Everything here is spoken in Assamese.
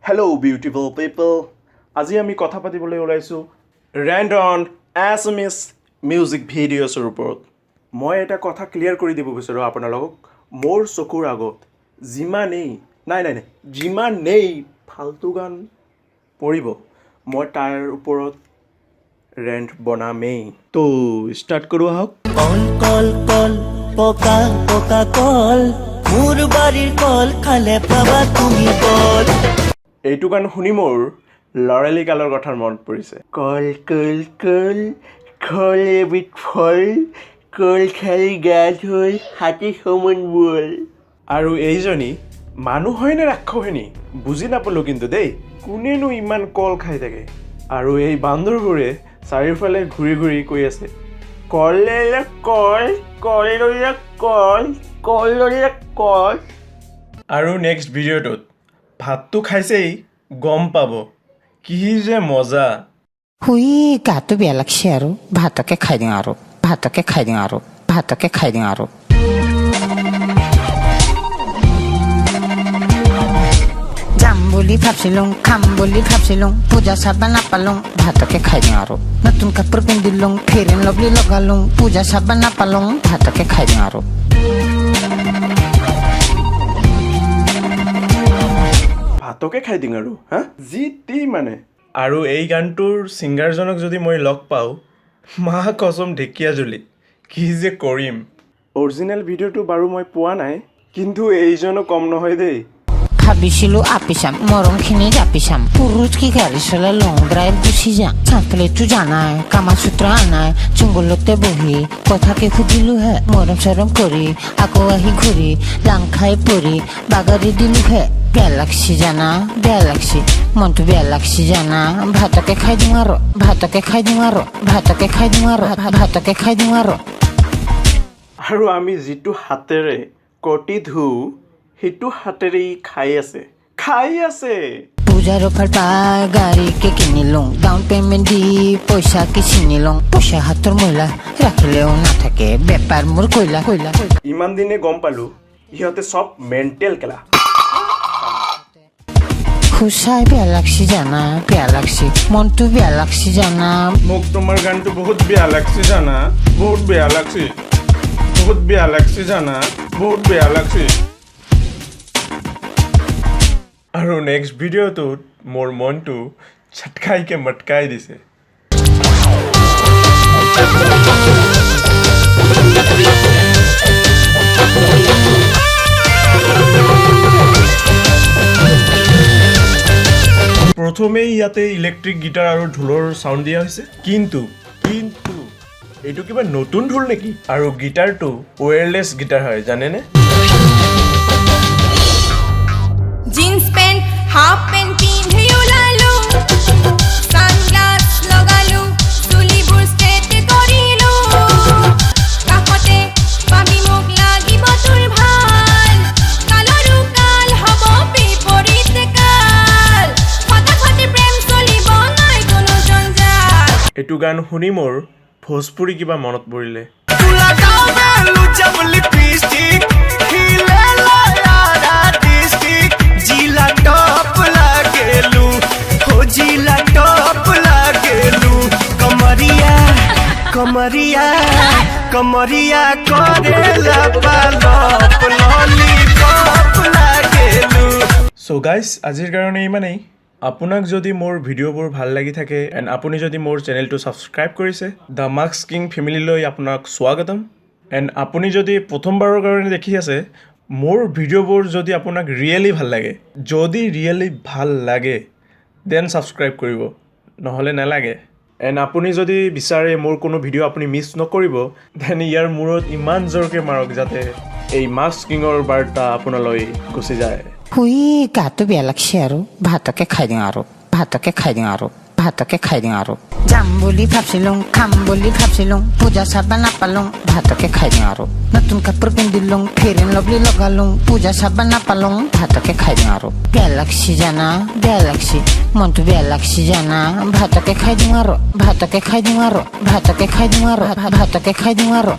Hello beautiful people. আজি আমি কথা পাতিবলৈ ওলাইছো Rant on Assamese music videos ৰ ওপৰত। মই এটা কথা ক্লিয়াৰ কৰি দিব বিচাৰো আপোনালোকক মোৰ চকুৰ আগত যিমানেই ফালতু গান পৰিব মই তাৰ ওপৰত ৰেন্ট বনামেই। তো ষ্টাৰ্ট কৰো আহক। কল কল কল পকা পকা কল মোৰ বাড়িৰ কল খালে পাবা তুমি কল। এইটো গান শুনি মোৰ লৰালি কালৰ কথাৰ মনত পৰিছে। কল কল কল কল এবিধ ফল কল খাই গাত হৈ হাতী সমান বল। আৰু এইজনী মানুহ হয় নে ৰাক্ষসিনী বুজি নাপালো কিন্তু দেই, কোনেনো ইমান কল খাই থাকে। আৰু এই বান্দৰবোৰে চাৰিওফালে ঘূৰি ঘূৰি কৈ আছে কল ললে কল কল ললে কল কল ললে কল। আৰু নেক্সট ভিডিঅ'টোত ভাতটো খাইছেই গম পাব কি যে মজা। হুই গাটো বেয়া লাগছে আৰু ভাতকে খাই দিওঁ আৰু ভাতকে খাই দিওঁ আৰু ভাতকে খাই দিওঁ আৰু যাম বুলি ভাবছিলুং খাম বুলি ভাবছিলুং পূজা চাবা নাপালুং ভাতকে খাই দিওঁ আৰু নতুন কাপোৰ পিন্ধিলুং ফেয়াৰ এণ্ড লাভলী লগালুং পূজা চাবা নাপালুং ভাতকে খাই দিওঁ আৰু ভাতকে খাই দিওঁ আৰু হা যি টি মানে। আৰু এই গানটোৰ ছিংগাৰজনক যদি মই লগ পাওঁ মা কচম ঢেকীয়াজুলি কি যে কৰিম। অৰিজিনেল ভিডিঅ'টো বাৰু মই পোৱা নাই কিন্তু এইজনো কম নহয় দেই। ভাবিছিলো আপিচাম মৰমখিনি জাপিচাম পুৰুষ কি গাড়ী চলাই লং ড্ৰাইভ গুচি যাম চাকলেটো জানাই কামাসূত্ৰ আনাই জংঘলতে বহি কথাকে সুধিলো হে মৰম চৰম কৰি আকৌ আহি ঘূৰি লাং খাই পৰি বাগৰি দিলো হে। বেয়া লাগছি জানা বেয়া লাগছি মনটো বেয়া লাগছি জানা ভাতকে খাই দিওঁ আৰু ভাতকে খাই দিওঁ আৰু ভাতকে খাই দিওঁ আৰু ভাতকে খাই দিওঁ আৰু। আৰু আমি যিটো হাতেৰে কটি ধুওঁ সেইটো হাতেৰে খাই আছে। পূজাৰ অফাৰ পাই গাড়ীকে কিনিলুং ডাউন পেমেণ্ট দি পইচাকে চিনিলুং পইচা হাতৰ মহিলা ৰাখিলেও নাথাকে বেপাৰ মোৰ কইলা কইলা। ইমান দিনে গম পালো ইহঁতে চব মেণ্টেল কেলা। খুচাই বেয়া লাগছি জানা বেয়া লাগছি মনটো বেয়া লাগছি জানা। মোক তোমাৰ গানটো বহুত বেয়া লাগছে জানা বহুত বেয়া লাগছে বহুত বেয়া লাগছে জানা বহুত বেয়া লাগছে। আৰু নেক্সট ভিডিঅ'টোত মোৰ মনটো ছটকাইকে মটকাই দিছে। প্ৰথমেই ইয়াতে ইলেক্ট্ৰিক গিটাৰ আৰু ঢোলৰ চাউণ্ড দিয়া হৈছে কিন্তু এইটো কিবা নতুন ঢোল নেকি? আৰু গিটাৰটো ৱায়াৰলেছ গিটাৰ হয় জানেনে? জিন্স পেন্ট হাফ পেন্ট পিন্ধি ওলালো সানগ্লাস লগালো চুলিবোৰ ষ্ট্ৰেট কৰিলো কাষতে পাবি মোক লাগিব তোৰ ভাল কালৰো কাল হ'ব বিপৰীত কাল ফটাফটি প্ৰেম চলিব নাই কোনো জঞ্জাল। এইটো গান শুনি মোৰ ভোজপুৰী কিবা মনত পৰিলে। कमरिया कमरिया करेला पालप लॉलीपप लागेलु। সো গাইজ আজিৰ কাৰণে ইমানেই। আপোনাক যদি মোৰ ভিডিঅ'বোৰ ভাল লাগি থাকে এণ্ড আপুনি যদি মোৰ চেনেলটো ছাবস্ক্ৰাইব কৰিছে দ্য মাস্ক কিং ফেমিলিলৈ আপোনাক স্বাগতম। এণ্ড আপুনি যদি প্ৰথমবাৰৰ কাৰণে দেখি আছে মোৰ ভিডিঅ'বোৰ যদি আপোনাক ৰিয়েলি ভাল লাগে দেন ছাবস্ক্ৰাইব কৰিব নহ'লে নালাগে। এণ্ড আপুনি যদি বিচাৰে মোৰ কোনো ভিডিঅ' আপুনি মিছ নকৰিব দেন ইয়াৰ মূৰত ইমান জোৰকৈ মাৰক যাতে এই মাস্ক কিঙৰ বাৰ্তা আপোনালৈ গুচি যায়। হুই গাটো বেয়া লাগছে আৰু ভাতকে খাই দিওঁ আৰু ভাতকে খাই দিওঁ আৰু ভাতকে খাই দিওঁ আৰু যাম বুলি ভাবছিলুং খাম বুলি ভাবছিলুং পূজা চাবা নাপালুং ভাতকে খাই দিওঁ আৰু নতুন কাপোৰ পিন্ধিলুং ফেয়াৰ এণ্ড লাভলী লগালুং পূজা চাবা নাপালুং ভাতকে খাই দিওঁ আৰু বেয়া লাগছি জানা বেয়া লাগছি মনটো বেয়া লাগছি জানা ভাতকে খাই দিওঁ আৰু ভাতকে খাই দিওঁ আৰু ভাতকে খাই দিওঁ আৰু ভাতকে খাই দিওঁ আৰু।